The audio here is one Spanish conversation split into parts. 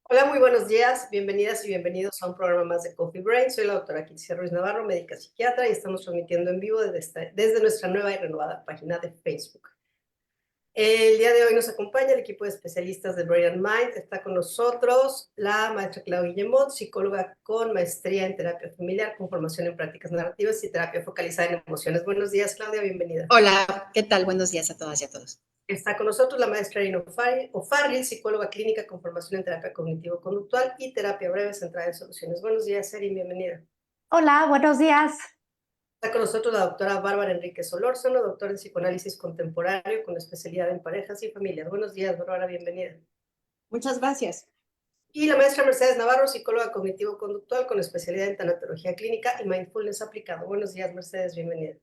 Hola, muy buenos días. Bienvenidas y bienvenidos a un programa más de Coffee Break. Soy la doctora Kitsia Ruiz Navarro, médica psiquiatra, y estamos transmitiendo en vivo desde nuestra nueva y renovada página de Facebook. El día de hoy nos acompaña el equipo de especialistas de Brain and Mind. Está con nosotros la maestra Claudia Guillemot, psicóloga con maestría en terapia familiar, con formación en prácticas narrativas y terapia focalizada en emociones. Buenos días, Claudia, bienvenida. Hola, ¿qué tal? Buenos días a todas y a todos. Está con nosotros la maestra Irina O'Farrill, psicóloga clínica con formación en terapia cognitivo-conductual y terapia breve centrada en soluciones. Buenos días, Erin, bienvenida. Hola, buenos días. Está con nosotros la doctora Bárbara Enríquez Solórzano, doctora en psicoanálisis contemporáneo con especialidad en parejas y familias. Buenos días, Bárbara, bienvenida. Muchas gracias. Y la maestra Mercedes Navarro, psicóloga cognitivo-conductual con especialidad en tanatología clínica y mindfulness aplicado. Buenos días, Mercedes, bienvenida.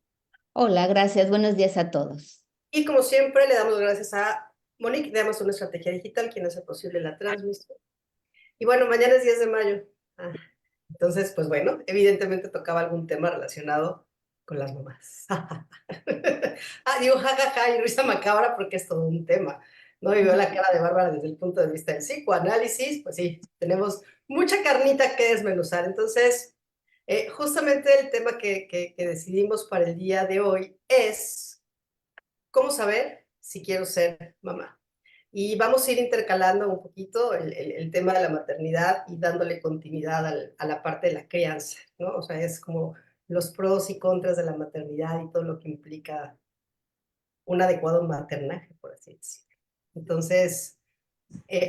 Hola, gracias. Buenos días a todos. Y como siempre, le damos gracias a Monique de Amazon Estrategia Digital, quien hace posible la transmisión. Y bueno, mañana es 10 de mayo. Entonces, pues bueno, evidentemente tocaba algún tema relacionado con las mamás. Digo jajaja y risa macabra porque es todo un tema, ¿no? Y veo la cara de Bárbara desde el punto de vista del psicoanálisis, pues sí, tenemos mucha carnita que desmenuzar. Entonces, justamente el tema que decidimos para el día de hoy es cómo saber si quiero ser mamá. Y vamos a ir intercalando un poquito el tema de la maternidad y dándole continuidad a la parte de la crianza, ¿no? O sea, es como los pros y contras de la maternidad y todo lo que implica un adecuado maternaje, por así decirlo. Entonces,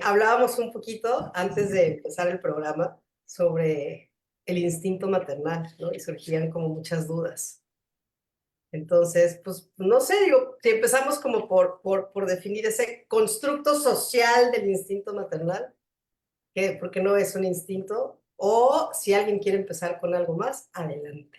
hablábamos un poquito antes de empezar el programa sobre el instinto maternal, ¿no? Y surgían como muchas dudas. Entonces, pues no sé, digo, si empezamos como por definir ese constructo social del instinto maternal, que porque no es un instinto, o si alguien quiere empezar con algo más, adelante.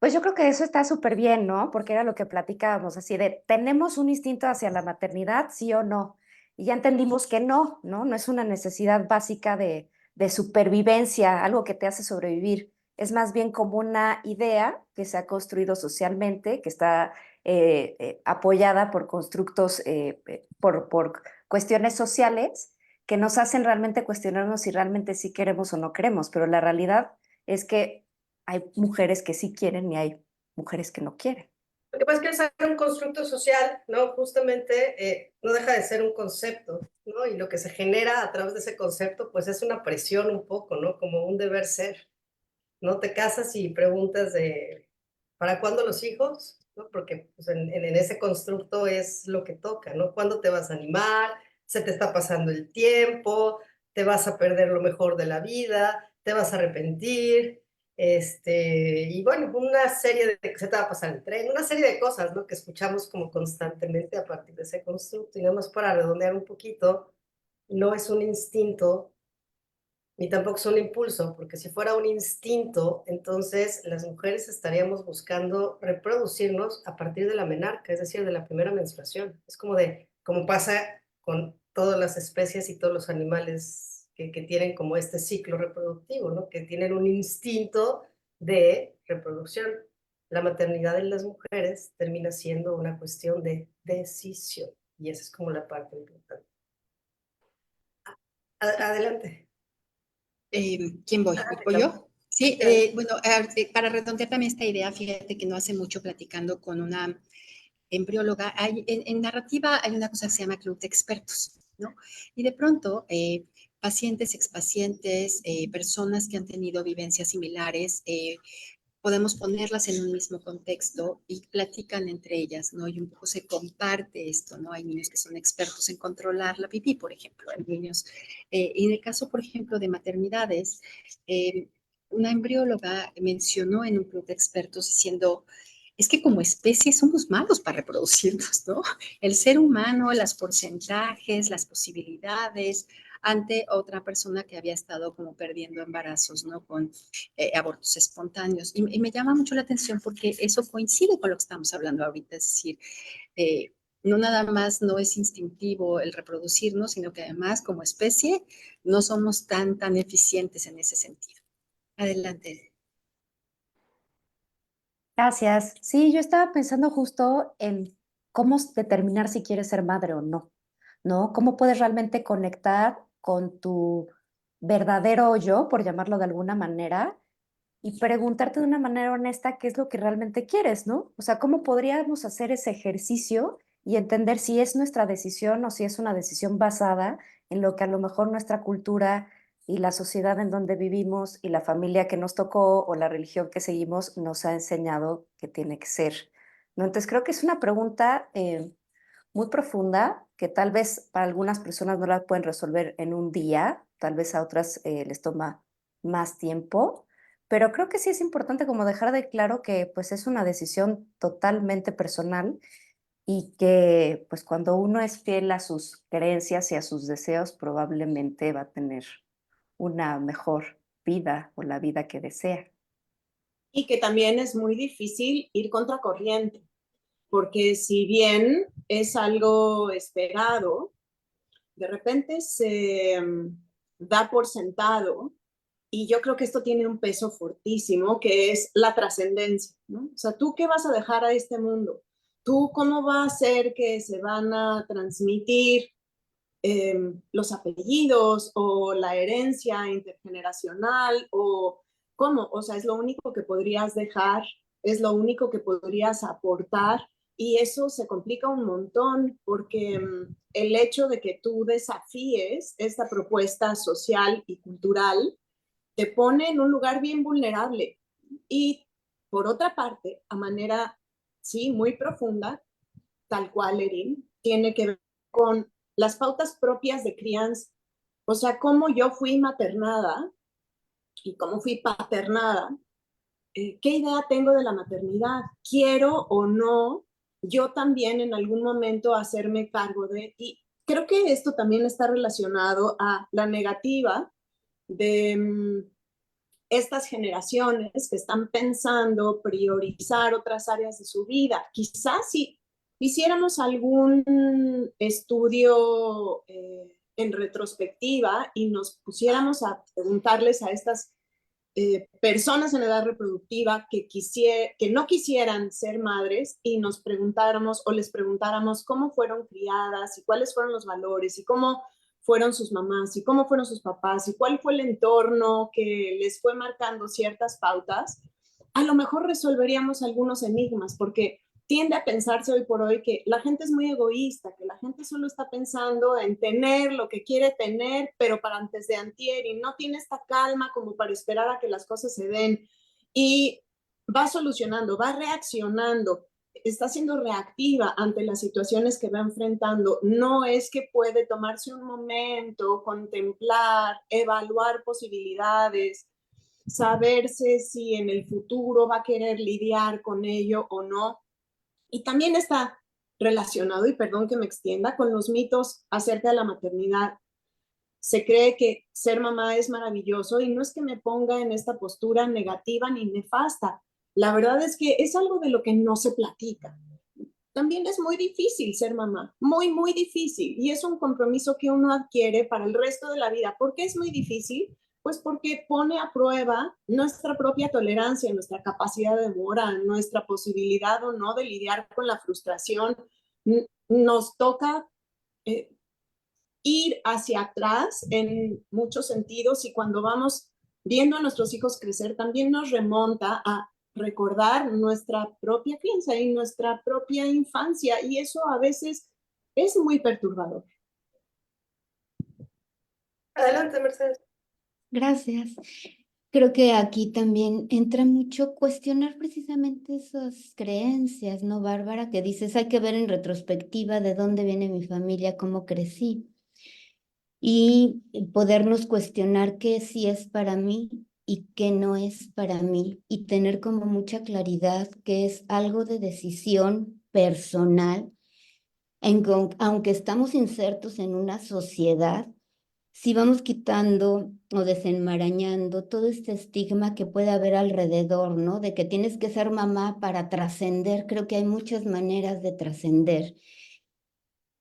Pues yo creo que eso está súper bien, ¿no? Porque era lo que platicábamos, así de, ¿tenemos un instinto hacia la maternidad, sí o no? Y ya entendimos que no, ¿no? No es una necesidad básica de supervivencia, algo que te hace sobrevivir. Es más bien como una idea que se ha construido socialmente, que está apoyada por constructos, por cuestiones sociales, que nos hacen realmente cuestionarnos si realmente sí queremos o no queremos. Pero la realidad es que hay mujeres que sí quieren y hay mujeres que no quieren. Lo que pasa es que es un constructo social, ¿no? Justamente no deja de ser un concepto, ¿no? Y lo que se genera a través de ese concepto, pues es una presión un poco, ¿no? Como un deber ser. No te casas y preguntas de, ¿para cuándo los hijos? ¿No? Porque pues, en ese constructo es lo que toca, ¿no? ¿Cuándo te vas a animar? ¿Se te está pasando el tiempo? ¿Te vas a perder lo mejor de la vida? ¿Te vas a arrepentir? Y bueno, una serie de, se te va a pasar el tren, una serie de cosas, ¿no? Que escuchamos como constantemente a partir de ese constructo. Y nada más para redondear un poquito, no es un instinto ni tampoco es un impulso, porque si fuera un instinto, entonces las mujeres estaríamos buscando reproducirnos a partir de la menarca, es decir, de la primera menstruación. Es como como pasa con todas las especies y todos los animales que tienen como este ciclo reproductivo, ¿no? Que tienen un instinto de reproducción. La maternidad en las mujeres termina siendo una cuestión de decisión, y esa es como la parte importante. Adelante. ¿Quién voy? Adelante, ¿Voy Clau. yo? Sí, Claro. bueno, para redondear también esta idea, fíjate que no hace mucho platicando con una embrióloga, en narrativa hay una cosa que se llama club de expertos, ¿no? Y de pronto, pacientes, expacientes, personas que han tenido vivencias similares, podemos ponerlas en un mismo contexto y platican entre ellas, ¿no? Y un poco se comparte esto, ¿no? Hay niños que son expertos en controlar la pipí, por ejemplo, hay niños. Y en el caso, por ejemplo, de maternidades, eh, una embrióloga mencionó en un club de expertos diciendo, es que como especie somos malos para reproducirnos, ¿no? El ser humano, los porcentajes, las posibilidades, ante otra persona que había estado como perdiendo embarazos, ¿no? Con abortos espontáneos. Y me llama mucho la atención porque eso coincide con lo que estamos hablando ahorita, es decir, eh, no nada más no es instintivo el reproducirnos, sino que además como especie no somos tan eficientes en ese sentido. Adelante. Gracias. Sí, yo estaba pensando justo en cómo determinar si quieres ser madre o no, ¿no? ¿Cómo puedes realmente conectar con tu verdadero yo, por llamarlo de alguna manera, y preguntarte de una manera honesta qué es lo que realmente quieres, ¿no? O sea, ¿cómo podríamos hacer ese ejercicio y entender si es nuestra decisión o si es una decisión basada en lo que a lo mejor nuestra cultura y la sociedad en donde vivimos y la familia que nos tocó o la religión que seguimos nos ha enseñado que tiene que ser, ¿no? Entonces creo que es una pregunta muy profunda que tal vez para algunas personas no la pueden resolver en un día, tal vez a otras les toma más tiempo, pero creo que sí es importante como dejar de claro que pues es una decisión totalmente personal y que pues cuando uno es fiel a sus creencias y a sus deseos probablemente va a tener una mejor vida o la vida que desea. Y que también es muy difícil ir contracorriente, porque si bien es algo esperado, de repente se da por sentado, y yo creo que esto tiene un peso fortísimo, que es la trascendencia, ¿no? O sea, ¿tú qué vas a dejar a este mundo? ¿Tú cómo va a ser que se van a transmitir los apellidos o la herencia intergeneracional o cómo? O sea, es lo único que podrías dejar, es lo único que podrías aportar y eso se complica un montón porque el hecho de que tú desafíes esta propuesta social y cultural te pone en un lugar bien vulnerable. Y por otra parte, a manera, sí, muy profunda, tal cual, Erin, tiene que ver con las pautas propias de crianza. O sea, cómo yo fui maternada y cómo fui paternada, qué idea tengo de la maternidad, quiero o no yo también en algún momento hacerme cargo de, y creo que esto también está relacionado a la negativa de estas generaciones que están pensando priorizar otras áreas de su vida. Quizás si hiciéramos algún estudio en retrospectiva y nos pusiéramos a preguntarles a estas personas en edad reproductiva que no quisieran ser madres y nos preguntáramos o les preguntáramos cómo fueron criadas y cuáles fueron los valores y cómo fueron sus mamás y cómo fueron sus papás y cuál fue el entorno que les fue marcando ciertas pautas, a lo mejor resolveríamos algunos enigmas, porque tiende a pensarse hoy por hoy que la gente es muy egoísta, que la gente solo está pensando en tener lo que quiere tener, pero para antes de antier, y no tiene esta calma como para esperar a que las cosas se den. Y va solucionando, va reaccionando, está siendo reactiva ante las situaciones que va enfrentando. No es que puede tomarse un momento, contemplar, evaluar posibilidades, saberse si en el futuro va a querer lidiar con ello o no. Y también está relacionado, y perdón que me extienda, con los mitos acerca de la maternidad. Se cree que ser mamá es maravilloso y no es que me ponga en esta postura negativa ni nefasta. La verdad es que es algo de lo que no se platica. También es muy difícil ser mamá, muy, muy difícil. Y es un compromiso que uno adquiere para el resto de la vida. ¿Por qué es muy difícil? Pues porque pone a prueba nuestra propia tolerancia, nuestra capacidad de demora, nuestra posibilidad o no de lidiar con la frustración. Nos toca ir hacia atrás en muchos sentidos y cuando vamos viendo a nuestros hijos crecer también nos remonta a recordar nuestra propia crianza y nuestra propia infancia y eso a veces es muy perturbador. Adelante, Mercedes. Gracias. Creo que aquí también entra mucho cuestionar precisamente esas creencias, ¿no, Bárbara? Que dices, hay que ver en retrospectiva de dónde viene mi familia, cómo crecí. Y podernos cuestionar qué sí es para mí y qué no es para mí. Y tener como mucha claridad que es algo de decisión personal, aunque estamos insertos en una sociedad, si vamos quitando o desenmarañando todo este estigma que puede haber alrededor, ¿no? De que tienes que ser mamá para trascender, creo que hay muchas maneras de trascender.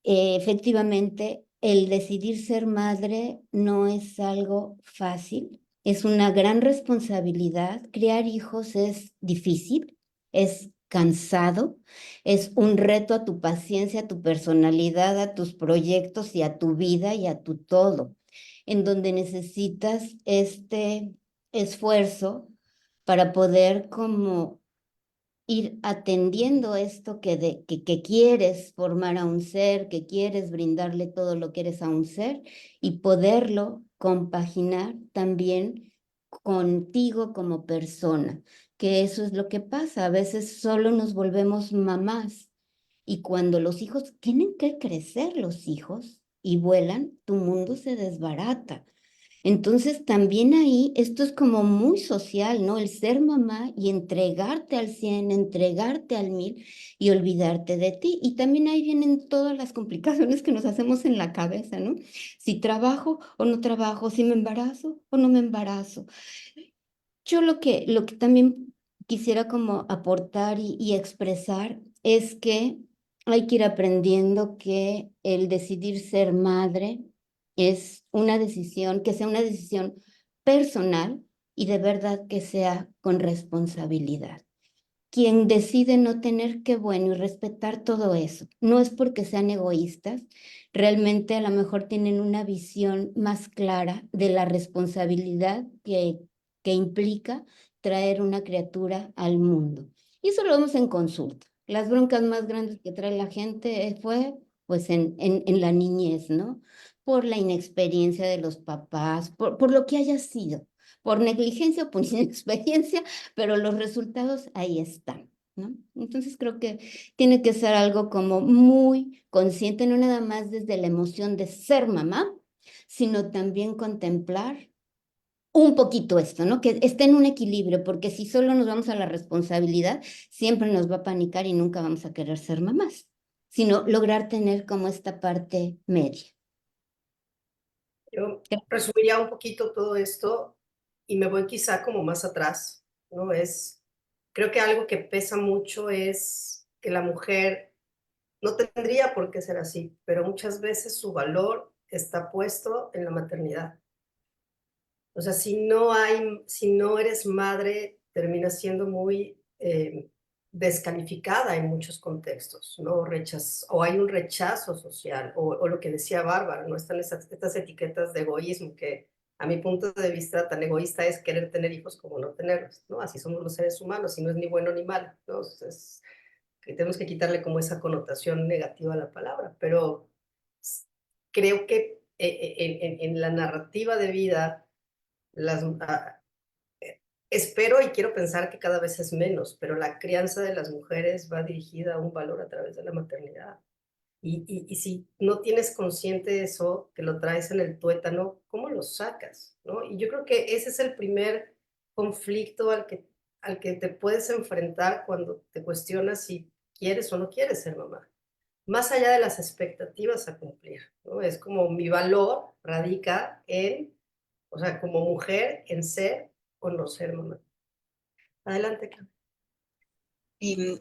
Efectivamente, el decidir ser madre no es algo fácil, es una gran responsabilidad. Criar hijos es difícil, es cansado, es un reto a tu paciencia, a tu personalidad, a tus proyectos y a tu vida y a tu todo. en donde necesitas este esfuerzo para poder como ir atendiendo esto que quieres formar a un ser, que quieres brindarle todo lo que eres a un ser y poderlo compaginar también contigo como persona, que eso es lo que pasa. A veces solo nos volvemos mamás y cuando los hijos tienen que crecer, los hijos, y vuelan, tu mundo se desbarata. Entonces también ahí esto es como muy social, ¿no? El ser mamá y entregarte al 100, entregarte al 1000 y olvidarte de ti. Y también ahí vienen todas las complicaciones que nos hacemos en la cabeza, ¿no? Si trabajo o no trabajo, si me embarazo o no me embarazo. Yo lo que también quisiera como aportar y expresar es que hay que ir aprendiendo que el decidir ser madre es una decisión, que sea una decisión personal y de verdad que sea con responsabilidad. Quien decide no tener, qué bueno, y respetar todo eso. No es porque sean egoístas, realmente a lo mejor tienen una visión más clara de la responsabilidad que implica traer una criatura al mundo. Y eso lo vemos en consulta. Las broncas más grandes que trae la gente fue pues en la niñez, ¿no? Por la inexperiencia de los papás, por lo que haya sido, por negligencia o por inexperiencia, pero los resultados ahí están, ¿no? Entonces creo que tiene que ser algo como muy consciente, no nada más desde la emoción de ser mamá, sino también contemplar un poquito esto, ¿no? Que esté en un equilibrio, porque si solo nos vamos a la responsabilidad, siempre nos va a panicar y nunca vamos a querer ser mamás, sino lograr tener como esta parte media. Yo resumiría un poquito todo esto y me voy quizá como más atrás, ¿no? Creo que algo que pesa mucho es que la mujer no tendría por qué ser así, pero muchas veces su valor está puesto en la maternidad. O sea, si no eres madre, terminas siendo muy descalificada en muchos contextos, ¿no? O hay un rechazo social, o lo que decía Bárbara, ¿no? Están estas etiquetas de egoísmo que a mi punto de vista tan egoísta es querer tener hijos como no tenerlos, ¿no? Así somos los seres humanos y no es ni bueno ni malo, ¿no? Entonces, que tenemos que quitarle como esa connotación negativa a la palabra, pero creo que en la narrativa de vida las, espero y quiero pensar que cada vez es menos, pero la crianza de las mujeres va dirigida a un valor a través de la maternidad. Y si no tienes consciente eso, que lo traes en el tuétano, ¿cómo lo sacas? ¿No? Y yo creo que ese es el primer conflicto al que te puedes enfrentar cuando te cuestionas si quieres o no quieres ser mamá. Más allá de las expectativas a cumplir, ¿no? Es como mi valor radica en, o sea, como mujer, en ser o no ser mamá. Adelante, Cam. Em,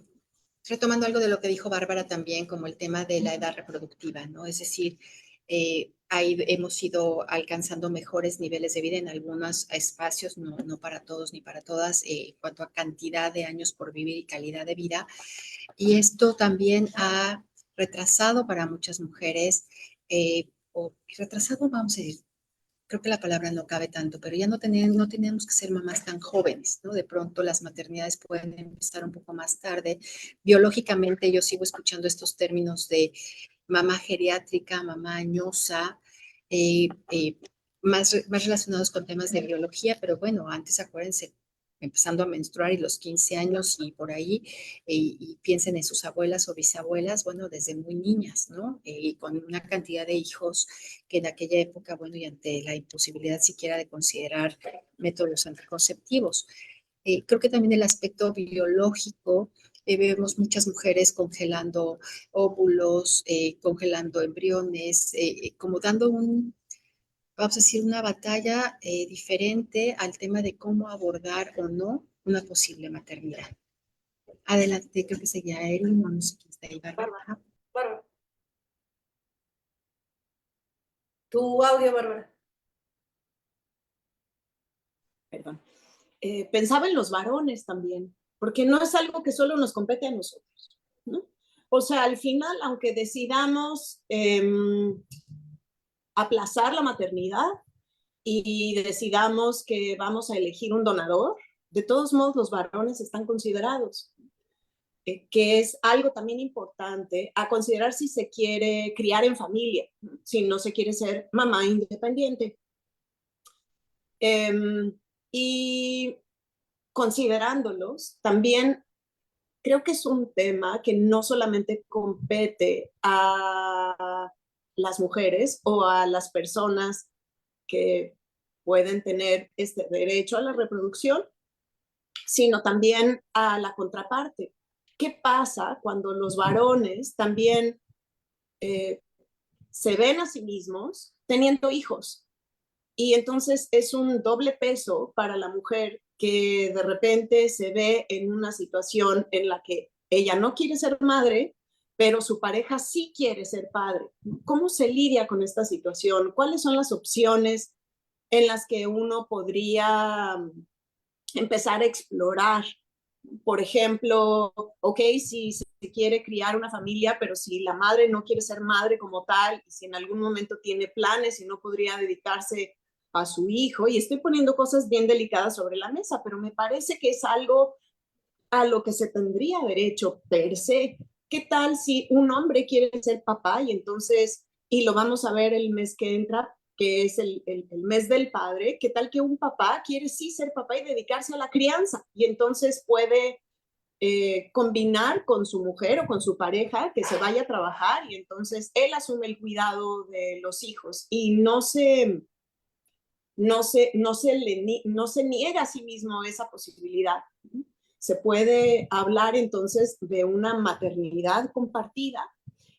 Retomando algo de lo que dijo Bárbara también, como el tema de la edad reproductiva, ¿no? Es decir, ahí hemos ido alcanzando mejores niveles de vida en algunos espacios, no para todos ni para todas, en cuanto a cantidad de años por vivir y calidad de vida. Y esto también ha retrasado para muchas mujeres, o retrasado, vamos a decir, creo que la palabra no cabe tanto, pero ya no tenemos que ser mamás tan jóvenes, ¿no? De pronto las maternidades pueden empezar un poco más tarde. Biológicamente yo sigo escuchando estos términos de mamá geriátrica, mamá añosa, eh, eh, más relacionados con temas de biología, pero bueno, antes acuérdense, empezando a menstruar y los 15 años y por ahí, y piensen en sus abuelas o bisabuelas, bueno, desde muy niñas, ¿no? Y con una cantidad de hijos que en aquella época, bueno, y ante la imposibilidad siquiera de considerar métodos anticonceptivos. Creo que también el aspecto biológico, vemos muchas mujeres congelando óvulos, congelando embriones, como dando vamos a decir, una batalla diferente al tema de cómo abordar o no una posible maternidad. Adelante, creo que seguía él, no sé quién está ahí, Bárbara. Bárbara. Bárbara. Tu audio, Bárbara. Perdón. Pensaba en los varones también, porque no es algo que solo nos compete a nosotros, ¿no? O sea, al final, aunque decidamos aplazar la maternidad, y decidamos que vamos a elegir un donador, de todos modos los varones están considerados, que es algo también importante a considerar si se quiere criar en familia, si no se quiere ser mamá independiente. Y considerándolos, también creo que es un tema que no solamente compete a las mujeres o a las personas que pueden tener este derecho a la reproducción, sino también a la contraparte. ¿Qué pasa cuando los varones también se ven a sí mismos teniendo hijos? Y entonces es un doble peso para la mujer que de repente se ve en una situación en la que ella no quiere ser madre, pero su pareja sí quiere ser padre. ¿Cómo se lidia con esta situación? ¿Cuáles son las opciones en las que uno podría empezar a explorar? Por ejemplo, ok, si se quiere criar una familia, pero si la madre no quiere ser madre como tal, y si en algún momento tiene planes y no podría dedicarse a su hijo, y estoy poniendo cosas bien delicadas sobre la mesa, pero me parece que es algo a lo que se tendría derecho per se. ¿Qué tal si un hombre quiere ser papá y entonces, y lo vamos a ver el mes que entra, que es el mes del padre, qué tal que un papá quiere sí ser papá y dedicarse a la crianza y entonces puede combinar con su mujer o con su pareja que se vaya a trabajar y entonces él asume el cuidado de los hijos y no se niega a sí mismo esa posibilidad. Se puede hablar entonces de una maternidad compartida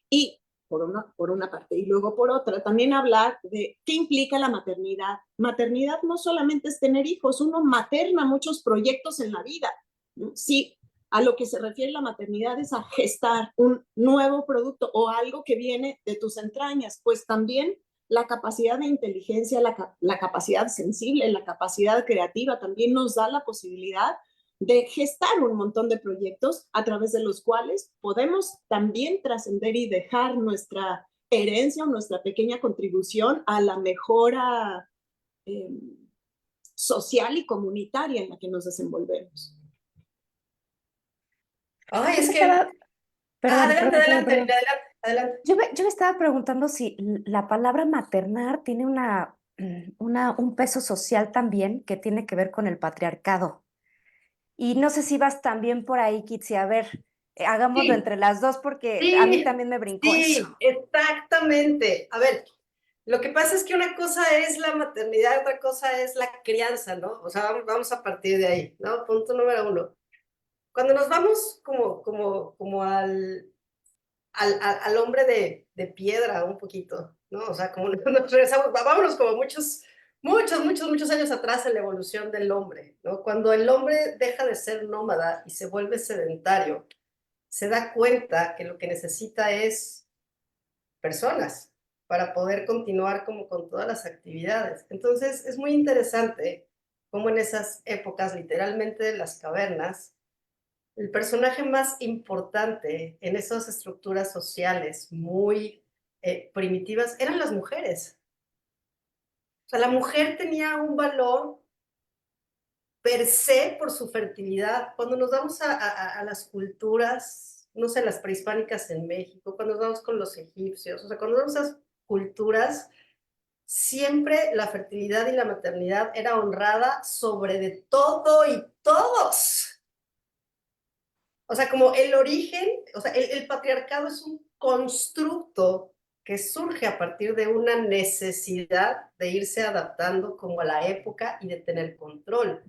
y por una parte y luego por otra también hablar de qué implica la maternidad. Maternidad no solamente es tener hijos, uno materna muchos proyectos en la vida. Sí, a lo que se refiere la maternidad es a gestar un nuevo producto o algo que viene de tus entrañas, pues también la capacidad de inteligencia, la capacidad sensible, la capacidad creativa también nos da la posibilidad de gestar un montón de proyectos a través de los cuales podemos también trascender y dejar nuestra herencia o nuestra pequeña contribución a la mejora social y comunitaria en la que nos desenvolvemos. Ay, Yo es me que... estaba, perdón, adelante, perdón, perdón, adelante, perdón. adelante, adelante. Yo me estaba preguntando si la palabra maternar tiene un peso social también que tiene que ver con el patriarcado. Y no sé si vas también por ahí, Kitsi. A ver, hagámoslo Sí, entre las dos porque a mí sí, también me brincó eso. sí, exactamente. A ver, lo que pasa es que una cosa es la maternidad, otra cosa es la crianza, ¿no? O sea, vamos a partir de ahí, ¿no? Punto número uno. Cuando nos vamos como al hombre de piedra un poquito, ¿no? O sea, como nos regresamos, vámonos como muchos años atrás en la evolución del hombre, ¿no? Cuando el hombre deja de ser nómada y se vuelve sedentario, se da cuenta que lo que necesita es personas para poder continuar como con todas las actividades. Entonces, es muy interesante cómo en esas épocas, literalmente de las cavernas, el personaje más importante en esas estructuras sociales muy primitivas eran las mujeres. O sea, la mujer tenía un valor per se por su fertilidad. Cuando nos vamos a las culturas, no sé, las prehispánicas en México, cuando nos vamos con los egipcios, o sea, cuando nos vamos a esas culturas, siempre la fertilidad y la maternidad era honrada sobre de todo y todos. O sea, como el origen, o sea, el patriarcado es un constructo que surge a partir de una necesidad de irse adaptando como a la época y de tener control.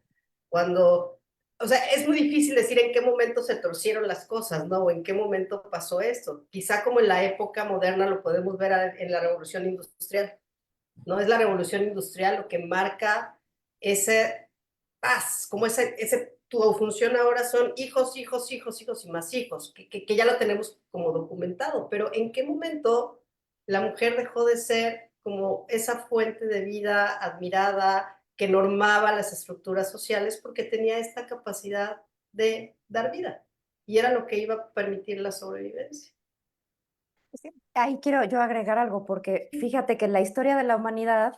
Cuando, o sea, es muy difícil decir en qué momento se torcieron las cosas, ¿no? O en qué momento pasó esto. Quizá como en la época moderna lo podemos ver en la revolución industrial, ¿no? Es la revolución industrial lo que marca ese paz, como ese tu función ahora son hijos, hijos, hijos, hijos y más hijos, que ya lo tenemos como documentado, pero ¿en qué momento la mujer dejó de ser como esa fuente de vida admirada que normaba las estructuras sociales porque tenía esta capacidad de dar vida y era lo que iba a permitir la sobrevivencia? Sí. Ahí quiero yo agregar algo, porque fíjate que en la historia de la humanidad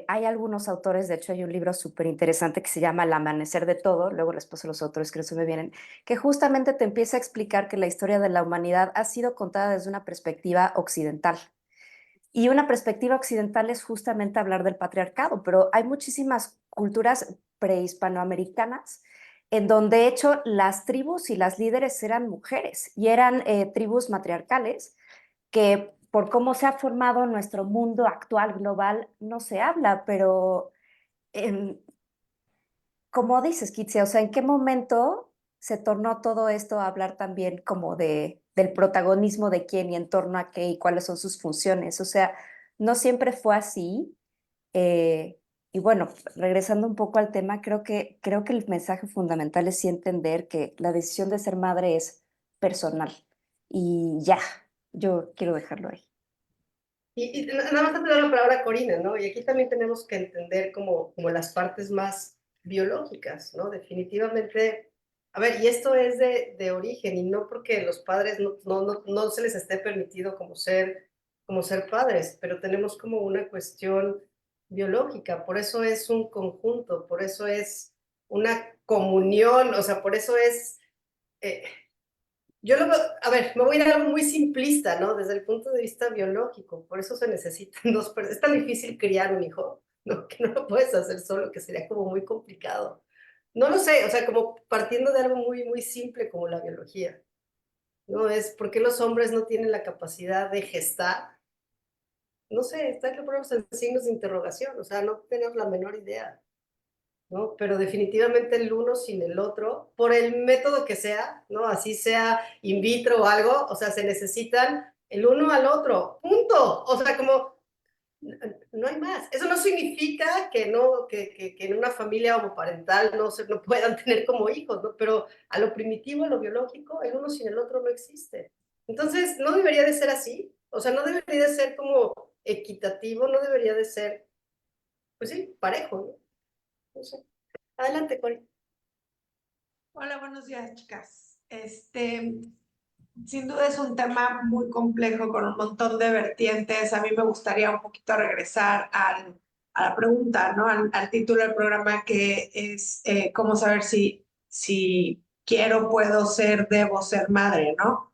hay algunos autores, de hecho hay un libro súper interesante que se llama El amanecer de todo, luego les paso los autores que eso me vienen, que justamente te empieza a explicar que la historia de la humanidad ha sido contada desde una perspectiva occidental. Y una perspectiva occidental es justamente hablar del patriarcado, pero hay muchísimas culturas prehispanoamericanas en donde, de hecho, las tribus y las líderes eran mujeres y eran tribus matriarcales que por cómo se ha formado nuestro mundo actual global no se habla, pero em, como dices, Kitsia, o sea, ¿en qué momento se tornó todo esto a hablar también como del protagonismo de quién y en torno a qué y cuáles son sus funciones? O sea, no siempre fue así. eh, y bueno, regresando un poco al tema, creo que el mensaje fundamental es sí entender que la decisión de ser madre es personal. Y ya, yo quiero dejarlo ahí. Y nada más te doy la palabra a Corina, ¿no? Y aquí también tenemos que entender como las partes más biológicas, ¿no? Definitivamente, a ver, y esto es de origen, y no porque los padres no se les esté permitido como ser padres, pero tenemos como una cuestión biológica, por eso es un conjunto, por eso es una comunión, o sea, por eso es... eh, yo lo veo, a ver, me voy a ir a algo muy simplista, ¿no? Desde el punto de vista biológico, por eso se necesitan dos personas. Es tan difícil criar un hijo, ¿no? Que no lo puedes hacer solo, que sería como muy complicado. No lo sé, o sea, como partiendo de algo muy simple como la biología, ¿no? Es por qué los hombres no tienen la capacidad de gestar. No sé, está que ponemos en signos de interrogación, o sea, no tenemos la menor idea. ¿No? Pero definitivamente el uno sin el otro, por el método que sea, ¿no? Así sea in vitro o algo, o sea, se necesitan el uno al otro, punto. O sea, como no hay más. Eso no significa que no, que en una familia homoparental no puedan tener como hijos, ¿no? Pero a lo primitivo, a lo biológico, el uno sin el otro no existe. Entonces, no debería de ser así. O sea, no debería de ser como equitativo, no debería de ser, pues sí, parejo, ¿no? No sé. Adelante, Cori. Hola, buenos días, chicas. Sin duda es un tema muy complejo con un montón de vertientes. A mí me gustaría un poquito regresar a la pregunta, ¿no? Al título del programa que es cómo saber si quiero, puedo ser, debo ser madre, ¿no?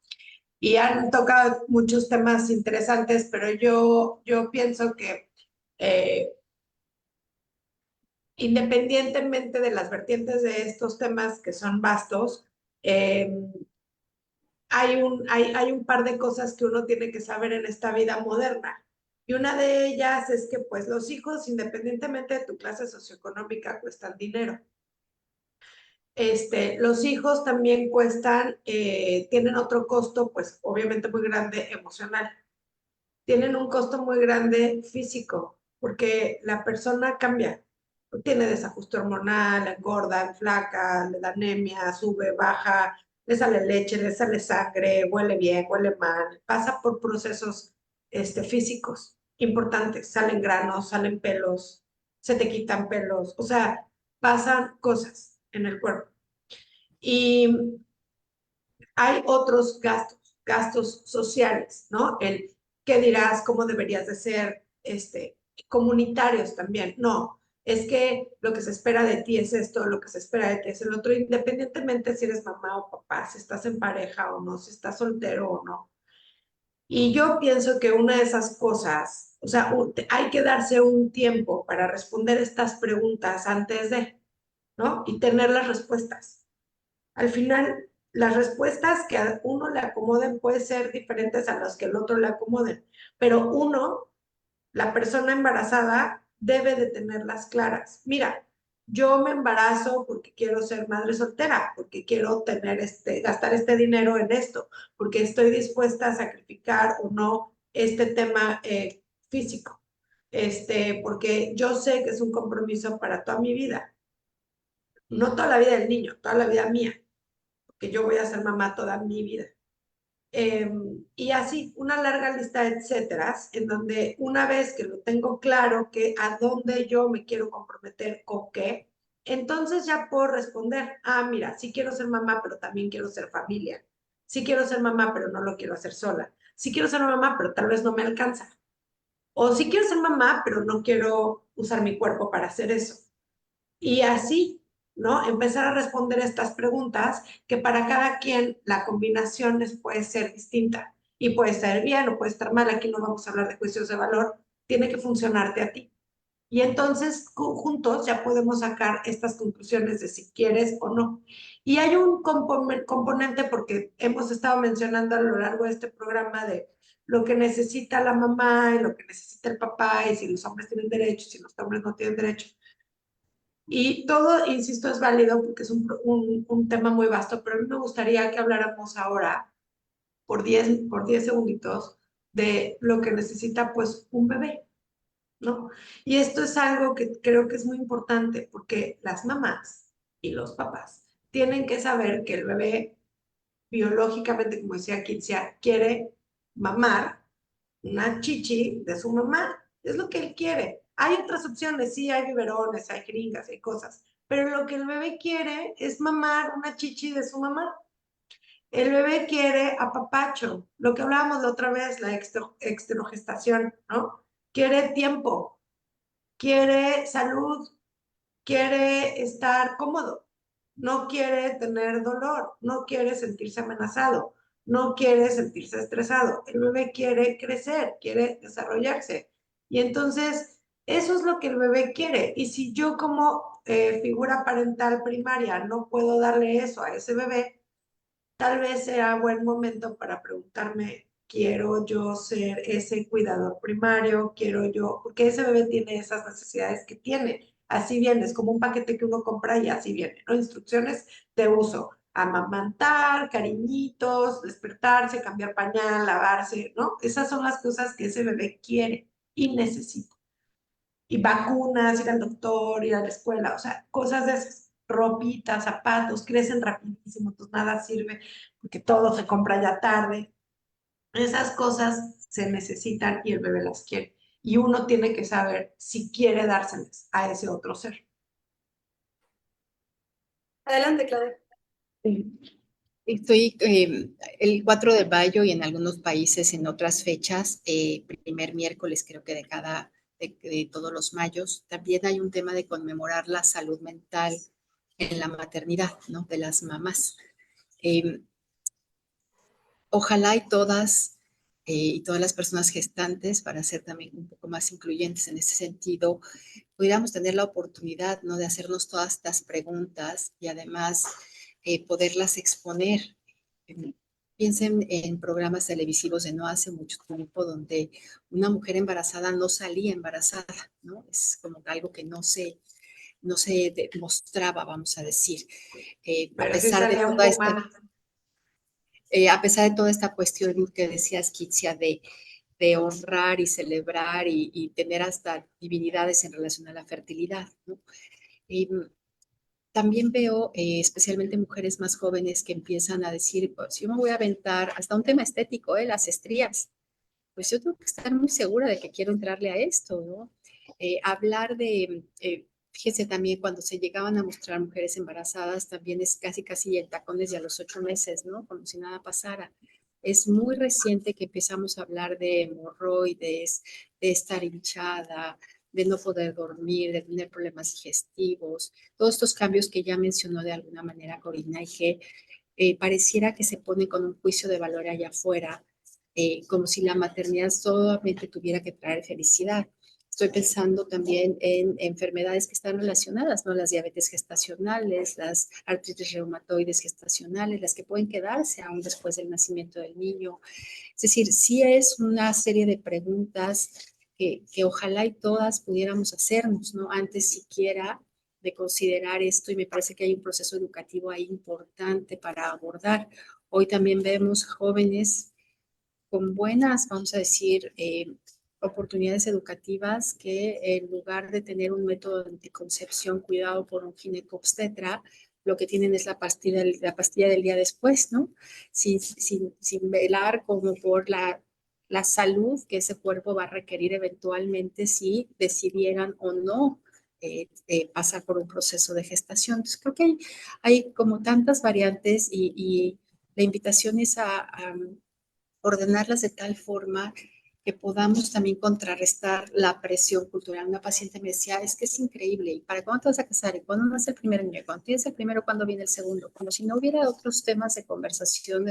Y han tocado muchos temas interesantes, pero yo pienso que eh, independientemente de las vertientes de estos temas que son vastos, eh, hay un par de cosas que uno tiene que saber en esta vida moderna. Y una de ellas es que pues los hijos, independientemente de tu clase socioeconómica, cuestan dinero. Los hijos también cuestan, tienen otro costo, pues obviamente muy grande emocional. Tienen un costo muy grande físico, porque la persona cambia. Tiene desajuste hormonal, engorda, enflaca, le da anemia, sube, baja, le sale leche, le sale sangre, huele bien, huele mal, pasa por procesos físicos importantes, salen granos, salen pelos, se te quitan pelos, o sea, pasan cosas en el cuerpo. Y hay otros gastos sociales, ¿no? El qué dirás, cómo deberías de ser, comunitarios también. No, es que lo que se espera de ti es esto, lo que se espera de ti es el otro, independientemente si eres mamá o papá, si estás en pareja o no, si estás soltero o no. Y yo pienso que una de esas cosas, o sea, hay que darse un tiempo para responder estas preguntas antes de, ¿no? Y tener las respuestas. Al final, las respuestas que a uno le acomoden pueden ser diferentes a las que el otro le acomoden, pero uno, la persona embarazada, debe de tenerlas claras. Mira, yo me embarazo porque quiero ser madre soltera, porque quiero gastar este dinero en esto, porque estoy dispuesta a sacrificar o no este tema físico, porque yo sé que es un compromiso para toda mi vida, no toda la vida del niño, toda la vida mía, que yo voy a ser mamá toda mi vida. Y así, una larga lista de etcéteras, en donde una vez que lo tengo claro, que a dónde yo me quiero comprometer con qué, entonces ya puedo responder, mira, sí quiero ser mamá, pero también quiero ser familia. Sí quiero ser mamá, pero no lo quiero hacer sola. Sí quiero ser mamá, pero tal vez no me alcanza. O sí quiero ser mamá, pero no quiero usar mi cuerpo para hacer eso. Y así, ¿no? Empezar a responder estas preguntas que para cada quien la combinación les puede ser distinta y puede estar bien o puede estar mal. Aquí no vamos a hablar de juicios de valor, tiene que funcionarte a ti. Y entonces juntos ya podemos sacar estas conclusiones de si quieres o no. Y hay un componente, porque hemos estado mencionando a lo largo de este programa de lo que necesita la mamá y lo que necesita el papá y si los hombres tienen derechos, si los hombres no tienen derechos. Y todo, insisto, es válido porque es un tema muy vasto, pero a mí me gustaría que habláramos ahora por 10 segunditos de lo que necesita pues un bebé, ¿no? Y esto es algo que creo que es muy importante porque las mamás y los papás tienen que saber que el bebé biológicamente, como decía Kitsia, quiere mamar una chichi de su mamá. Es lo que él quiere. Hay otras opciones, sí, hay biberones, hay jeringas, hay cosas, pero lo que el bebé quiere es mamar una chichi de su mamá. El bebé quiere apapacho, lo que hablábamos la otra vez, la exterogestación, ¿no? Quiere tiempo, quiere salud, quiere estar cómodo, no quiere tener dolor, no quiere sentirse amenazado, no quiere sentirse estresado. El bebé quiere crecer, quiere desarrollarse. Y entonces, eso es lo que el bebé quiere. Y si yo como figura parental primaria no puedo darle eso a ese bebé, tal vez sea buen momento para preguntarme, ¿quiero yo ser ese cuidador primario? ¿Quiero yo? Porque ese bebé tiene esas necesidades que tiene. Así viene, es como un paquete que uno compra y así viene, ¿no? Instrucciones de uso, amamantar, cariñitos, despertarse, cambiar pañal, lavarse, ¿no? Esas son las cosas que ese bebé quiere y necesita. Y vacunas, ir al doctor, ir a la escuela, o sea, cosas de esas, ropitas, zapatos, crecen rapidísimo, entonces nada sirve porque todo se compra ya tarde. Esas cosas se necesitan y el bebé las quiere. Y uno tiene que saber si quiere dárselas a ese otro ser. Adelante, Claudia. Estoy el 4 de mayo y en algunos países en otras fechas, primer miércoles creo que de todos los mayos, también hay un tema de conmemorar la salud mental en la maternidad, ¿no? De las mamás. Eh, Ojalá y todas las personas gestantes, para ser también un poco más incluyentes en ese sentido, pudiéramos tener la oportunidad, ¿no? De hacernos todas estas preguntas y además poderlas exponer. Piensen en programas televisivos de no hace mucho tiempo donde una mujer embarazada no salía embarazada, ¿no? Es como algo que no se demostraba, vamos a decir. Pero sí salía un Puma. A pesar de toda esta cuestión que decías, Kitsia, de honrar y celebrar y tener hasta divinidades en relación a la fertilidad, ¿no? Y también veo especialmente mujeres más jóvenes que empiezan a decir, pues yo me voy a aventar hasta un tema estético, las estrías. Pues yo tengo que estar muy segura de que quiero entrarle a esto, ¿no? Hablar de, fíjense también cuando se llegaban a mostrar mujeres embarazadas, también es casi en tacones y a los 8 meses, ¿no? Como si nada pasara. Es muy reciente que empezamos a hablar de hemorroides, de estar hinchada, de no poder dormir, de tener problemas digestivos, todos estos cambios que ya mencionó de alguna manera Corina y que pareciera que se pone con un juicio de valor allá afuera, como si la maternidad solamente tuviera que traer felicidad. Estoy pensando también en enfermedades que están relacionadas, ¿no? Las diabetes gestacionales, las artritis reumatoides gestacionales, las que pueden quedarse aún después del nacimiento del niño. Es decir, sí es una serie de preguntas que ojalá y todas pudiéramos hacernos, ¿no? Antes siquiera de considerar esto, y me parece que hay un proceso educativo ahí importante para abordar. Hoy también vemos jóvenes con buenas, vamos a decir, oportunidades educativas que en lugar de tener un método de anticoncepción cuidado por un ginecobstetra, lo que tienen es la pastilla del día después, ¿no? Sin velar como por la salud que ese cuerpo va a requerir eventualmente si decidieran o no pasar por un proceso de gestación. Entonces, creo que hay como tantas variantes y la invitación es a ordenarlas de tal forma que podamos también contrarrestar la presión cultural. Una paciente me decía, es que es increíble, ¿y para cuándo te vas a casar? ¿Y cuándo nace el primer niño? ¿Y cuándo tienes el primero? ¿Cuándo viene el segundo? Como si no hubiera otros temas de conversación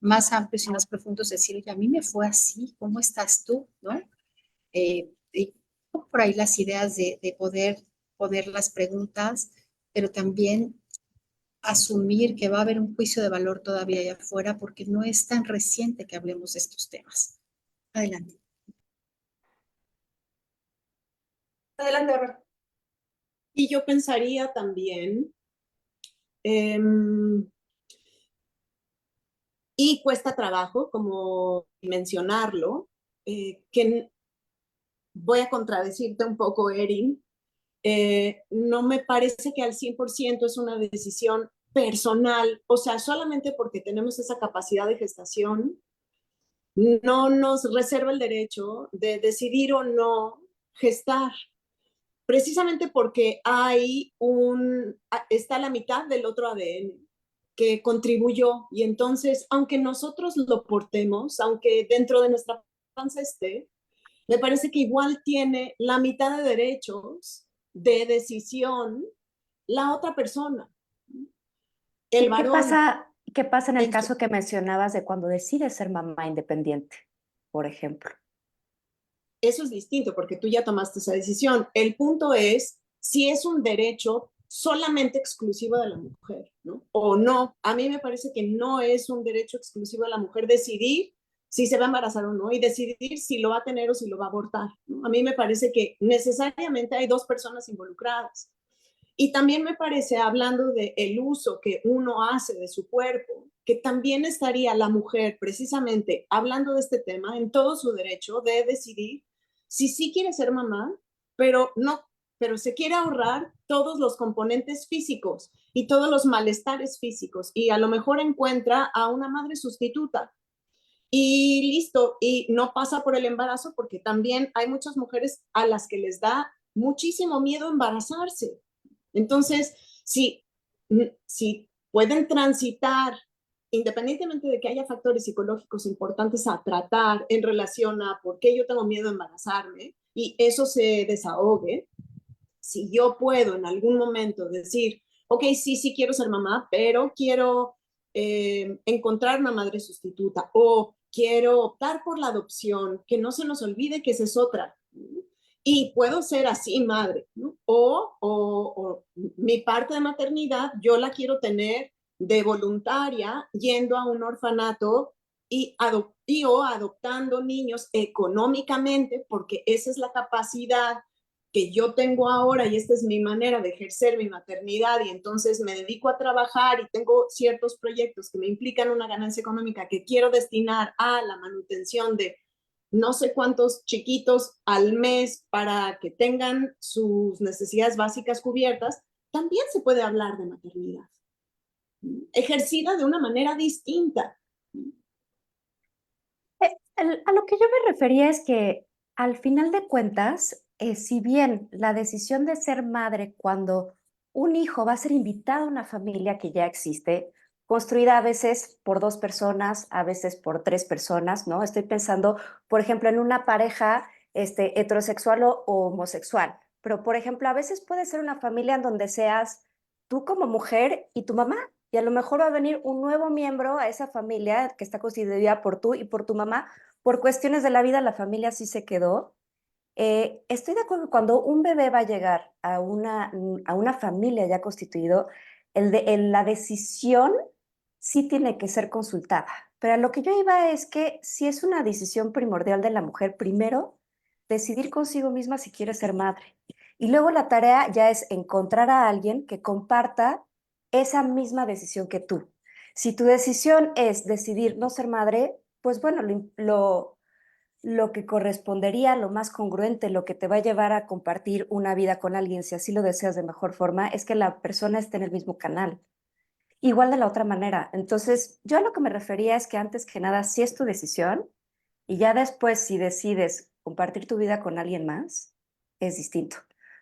más amplios y más profundos, decir, oye, a mí me fue así, ¿cómo estás tú? ¿No? Y por ahí las ideas de poder poner las preguntas, pero también asumir que va a haber un juicio de valor todavía allá afuera porque no es tan reciente que hablemos de estos temas. Adelante. Adelante, Bárbara. Y yo pensaría también, em, y cuesta trabajo, como mencionarlo, que voy a contradecirte un poco, Erin, no me parece que al 100% es una decisión personal, o sea, solamente porque tenemos esa capacidad de gestación, no nos reserva el derecho de decidir o no gestar, precisamente porque está la mitad del otro ADN que contribuyó y entonces, aunque nosotros lo portemos, aunque dentro de nuestra panza esté, me parece que igual tiene la mitad de derechos de decisión la otra persona, el ¿Qué varón. qué pasa en el Dentro. caso que mencionabas de cuando decides ser mamá independiente, por ejemplo? Eso es distinto porque tú ya tomaste esa decisión. El punto es si es un derecho solamente exclusivo de la mujer, ¿no? O no. A mí me parece que no es un derecho exclusivo de la mujer decidir si se va a embarazar o no y decidir si lo va a tener o si lo va a abortar, ¿no? A mí me parece que necesariamente hay dos personas involucradas. Y también me parece, hablando del uso que uno hace de su cuerpo, que también estaría la mujer precisamente hablando de este tema en todo su derecho de decidir si sí quiere ser mamá, pero no, pero se quiere ahorrar todos los componentes físicos y todos los malestares físicos y a lo mejor encuentra a una madre sustituta y listo, y no pasa por el embarazo porque también hay muchas mujeres a las que les da muchísimo miedo embarazarse. Entonces, si pueden transitar, independientemente de que haya factores psicológicos importantes a tratar en relación a por qué yo tengo miedo a embarazarme y eso se desahogue, si yo puedo en algún momento decir, ok, sí quiero ser mamá, pero quiero encontrar una madre sustituta o quiero optar por la adopción, que no se nos olvide que esa es otra. Y puedo ser así madre, ¿no? O mi parte de maternidad yo la quiero tener de voluntaria yendo a un orfanato o adoptando niños económicamente, porque esa es la capacidad que yo tengo ahora y esta es mi manera de ejercer mi maternidad y entonces me dedico a trabajar y tengo ciertos proyectos que me implican una ganancia económica que quiero destinar a la manutención de no sé cuántos chiquitos al mes para que tengan sus necesidades básicas cubiertas, también se puede hablar de maternidad, ejercida de una manera distinta. A lo que yo me refería es que al final de cuentas, si bien la decisión de ser madre cuando un hijo va a ser invitado a una familia que ya existe, construida a veces por dos personas, a veces por tres personas, ¿no? Estoy pensando, por ejemplo, en una pareja heterosexual o homosexual, pero por ejemplo, a veces puede ser una familia en donde seas tú como mujer y tu mamá, y a lo mejor va a venir un nuevo miembro a esa familia que está constituida por tú y por tu mamá, por cuestiones de la vida, la familia sí se quedó. Estoy de acuerdo, cuando un bebé va a llegar a una familia ya constituido, la decisión sí tiene que ser consultada. Pero a lo que yo iba es que si es una decisión primordial de la mujer, primero, decidir consigo misma si quiere ser madre. Y luego la tarea ya es encontrar a alguien que comparta esa misma decisión que tú. Si tu decisión es decidir no ser madre, pues bueno, lo que correspondería, lo más congruente, lo que te va a llevar a compartir una vida con alguien, si así lo deseas de mejor forma, es que la persona esté en el mismo canal. Igual de la otra manera. Entonces, yo a lo que me refería es que antes que nada, sí es tu decisión y ya después, si decides compartir tu vida con alguien más, es distinto.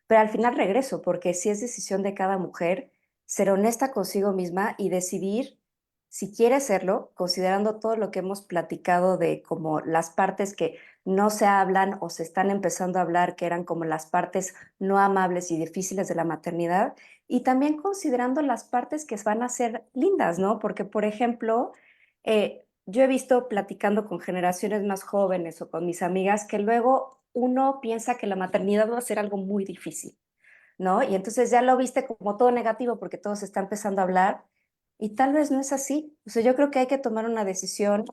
Pero al final regreso, porque sí es decisión de cada mujer ser honesta consigo misma y decidir si quiere serlo, considerando todo lo que hemos platicado de como las partes que no se hablan o se están empezando a hablar, que eran como las partes no amables y difíciles de la maternidad, y también considerando las partes que van a ser lindas, ¿no? Porque, por ejemplo, yo he visto platicando con generaciones más jóvenes o con mis amigas que luego uno piensa que la maternidad va a ser algo muy difícil, ¿no? Y entonces ya lo viste como todo negativo porque todo se está empezando a hablar y tal vez no es así. O sea, yo creo que hay que tomar una decisión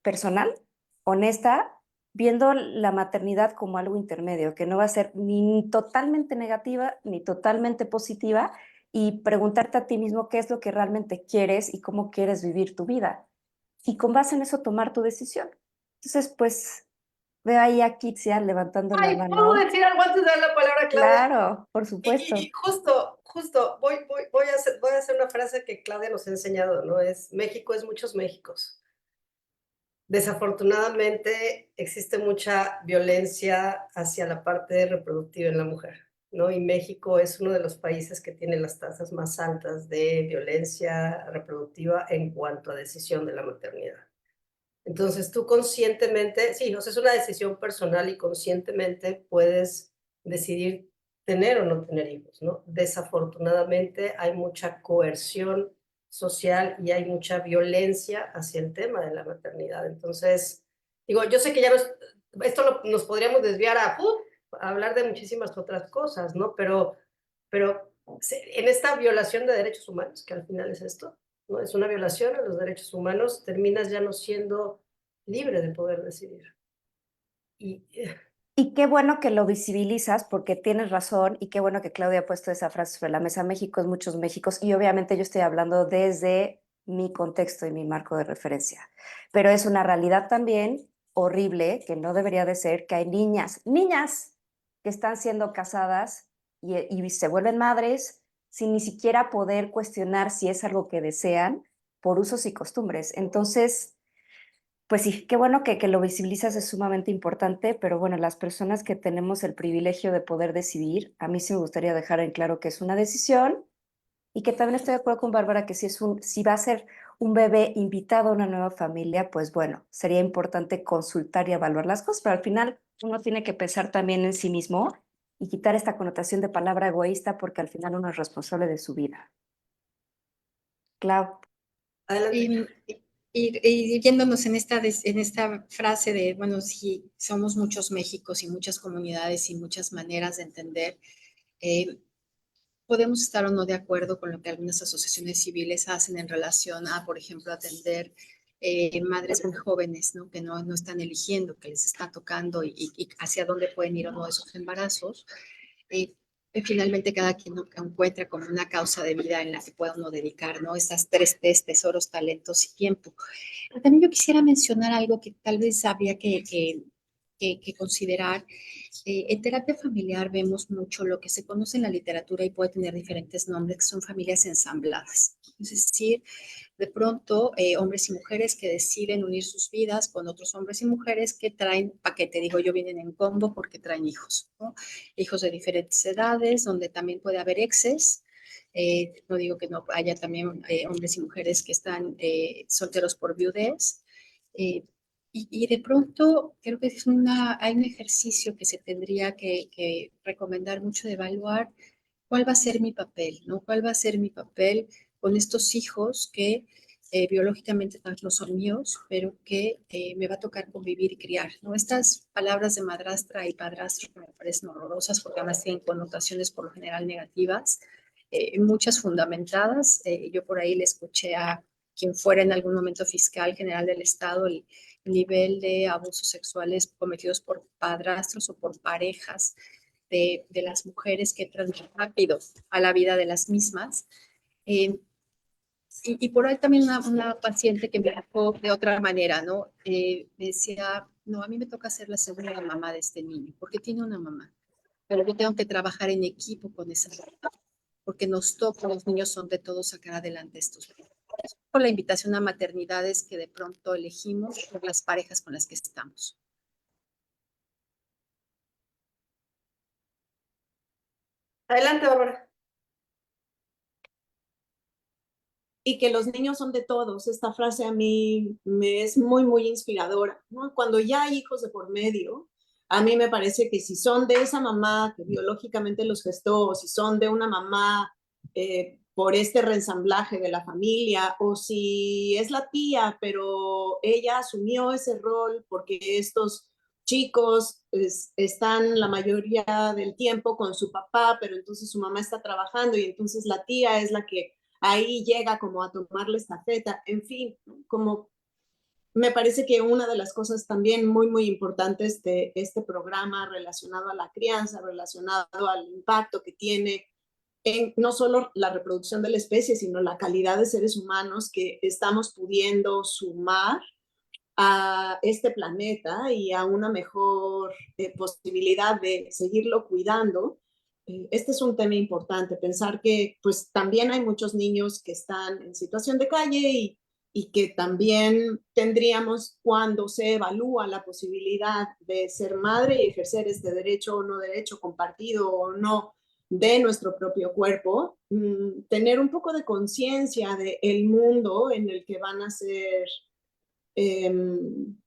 personal, honesta, viendo la maternidad como algo intermedio, que no va a ser ni totalmente negativa ni totalmente positiva, y preguntarte a ti mismo qué es lo que realmente quieres y cómo quieres vivir tu vida. Y con base en eso tomar tu decisión. Entonces, pues, veo ahí a Kitsia levantando la Ay, ¿puedo mano. decir algo antes de dar la palabra a Claudia? Claro, por Y supuesto. justo, voy a hacer una frase que Claudia nos ha enseñado, ¿no? Es, México es muchos Méxicos. Desafortunadamente existe mucha violencia hacia la parte reproductiva en la mujer, ¿no? Y México es uno de los países que tiene las tasas más altas de violencia reproductiva en cuanto a decisión de la maternidad. Entonces tú conscientemente, sí, o sea, es una decisión personal y conscientemente puedes decidir tener o no tener hijos, ¿no? Desafortunadamente hay mucha coerción social y hay mucha violencia hacia el tema de la maternidad. Entonces, digo, yo sé que ya nos podríamos desviar a hablar de muchísimas otras cosas, ¿no? Pero en esta violación de derechos humanos, que al final es esto, ¿no? Es una violación a los derechos humanos, terminas ya no siendo libre de poder decidir. Y Y qué bueno que lo visibilizas porque tienes razón y qué bueno que Claudia ha puesto esa frase sobre la mesa. México es muchos Méxicos y obviamente yo estoy hablando desde mi contexto y mi marco de referencia. Pero es una realidad también horrible que no debería de ser que hay niñas que están siendo casadas y se vuelven madres sin ni siquiera poder cuestionar si es algo que desean por usos y costumbres. Entonces, pues sí, qué bueno que lo visibilizas, es sumamente importante, pero bueno, las personas que tenemos el privilegio de poder decidir, a mí sí me gustaría dejar en claro que es una decisión y que también estoy de acuerdo con Bárbara que si va a ser un bebé invitado a una nueva familia, pues bueno, sería importante consultar y evaluar las cosas, pero al final uno tiene que pensar también en sí mismo y quitar esta connotación de palabra egoísta porque al final uno es responsable de su vida. Clau. adelante. Y yéndonos en en esta frase de, bueno, si somos muchos Méxicos y muchas comunidades y muchas maneras de entender, eh, podemos estar o no de acuerdo con lo que algunas asociaciones civiles hacen en relación a, por ejemplo, atender madres muy jóvenes, ¿no? Que no están eligiendo, que les está tocando y hacia dónde pueden ir o no esos embarazos. Eh, Finalmente cada quien encuentra como una causa de vida en la que pueda uno dedicar, ¿no? Estas tres tesoros, talentos y tiempo. Pero también yo quisiera mencionar algo que tal vez habría que considerar. En terapia familiar vemos mucho lo que se conoce en la literatura y puede tener diferentes nombres, que son familias ensambladas. Es decir, de pronto hombres y mujeres que deciden unir sus vidas con otros hombres y mujeres que traen paquete, digo yo, vienen en combo porque traen hijos, ¿no? Hijos de diferentes edades, donde también puede haber exes. No digo que no haya también hombres y mujeres que están solteros por viudez. Eh, y de pronto creo que hay un ejercicio que se tendría que recomendar mucho de evaluar cuál va a ser mi papel, ¿no? ¿Cuál va a ser mi papel con estos hijos que biológicamente no son míos, pero que me va a tocar convivir y criar, ¿no? Estas palabras de madrastra y padrastro me parecen horrorosas porque además tienen connotaciones por lo general negativas, muchas fundamentadas. Yo por ahí le escuché a quien fuera en algún momento fiscal general del Estado el nivel de abusos sexuales cometidos por padrastros o por parejas de las mujeres que entran rápido a la vida de las mismas. Eh, y por ahí también una paciente que me dejó de otra manera, ¿no? Me decía, no, a mí me toca ser la segunda mamá de este niño, porque tiene una mamá, pero yo tengo que trabajar en equipo con esa mamá, porque nos toca, los niños son de todos sacar adelante estos niños. Por la invitación a maternidades que de pronto elegimos por las parejas con las que estamos. Adelante, Bárbara. y que los niños son de todos. Esta frase a mí me es muy, muy inspiradora, ¿no? Cuando ya hay hijos de por medio, a mí me parece que si son de esa mamá que biológicamente los gestó, o si son de una mamá por este reensamblaje de la familia, o si es la tía, pero ella asumió ese rol porque estos chicos están la mayoría del tiempo con su papá, pero entonces su mamá está trabajando y entonces la tía es la que ahí llega como a tomarle estafeta, en fin, como me parece que una de las cosas también muy, muy importantes de este programa relacionado a la crianza, relacionado al impacto que tiene en no solo la reproducción de la especie, sino la calidad de seres humanos que estamos pudiendo sumar a este planeta y a una mejor posibilidad de seguirlo cuidando. Este es un tema importante, pensar que pues también hay muchos niños que están en situación de calle y que también tendríamos, cuando se evalúa la posibilidad de ser madre y ejercer este derecho o no derecho compartido o no de nuestro propio cuerpo, tener un poco de conciencia del mundo en el que van a ser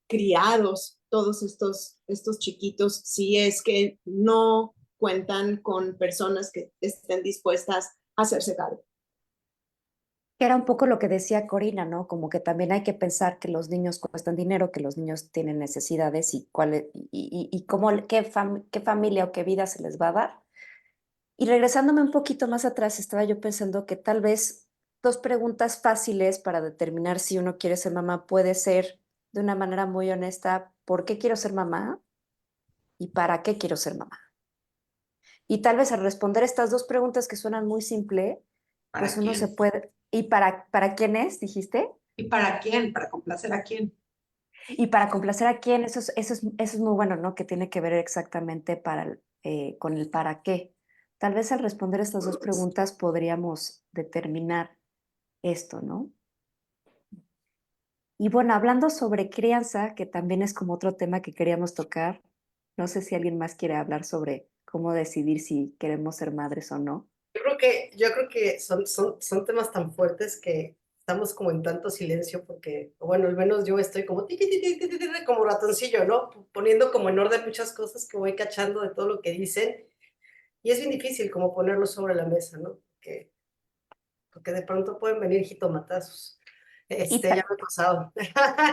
criados todos estos chiquitos si es que no cuentan con personas que estén dispuestas a hacerse cargo. Era un poco lo que decía Corina, ¿no? Como que también hay que pensar que los niños cuestan dinero, que los niños tienen necesidades y cómo, qué familia o qué vida se les va a dar. Y regresándome un poquito más atrás, estaba yo pensando que tal vez dos preguntas fáciles para determinar si uno quiere ser mamá puede ser de una manera muy honesta, ¿por qué quiero ser mamá? ¿Y para qué quiero ser mamá? Y tal vez al responder estas dos preguntas que suenan muy simple, pues ¿Para uno se quién? puede... ¿Y para quién es, dijiste? ¿Y para quién? ¿Para complacer a quién? Y para complacer a quién, eso es muy bueno, ¿no? Que tiene que ver exactamente con el para qué. Tal vez al responder estas dos preguntas podríamos determinar esto, ¿no? Y bueno, hablando sobre crianza, que también es como otro tema que queríamos tocar, no sé si alguien más quiere hablar sobre cómo decidir si queremos ser madres o no. Yo creo que son temas tan fuertes que estamos como en tanto silencio porque, bueno, al menos yo estoy como, como ratoncillo, ¿no? Poniendo como en orden muchas cosas que voy cachando de todo lo que dicen y es bien difícil como ponerlo sobre la mesa, ¿no? Porque de pronto pueden venir jitomatazos. Y, Ya me ha pasado,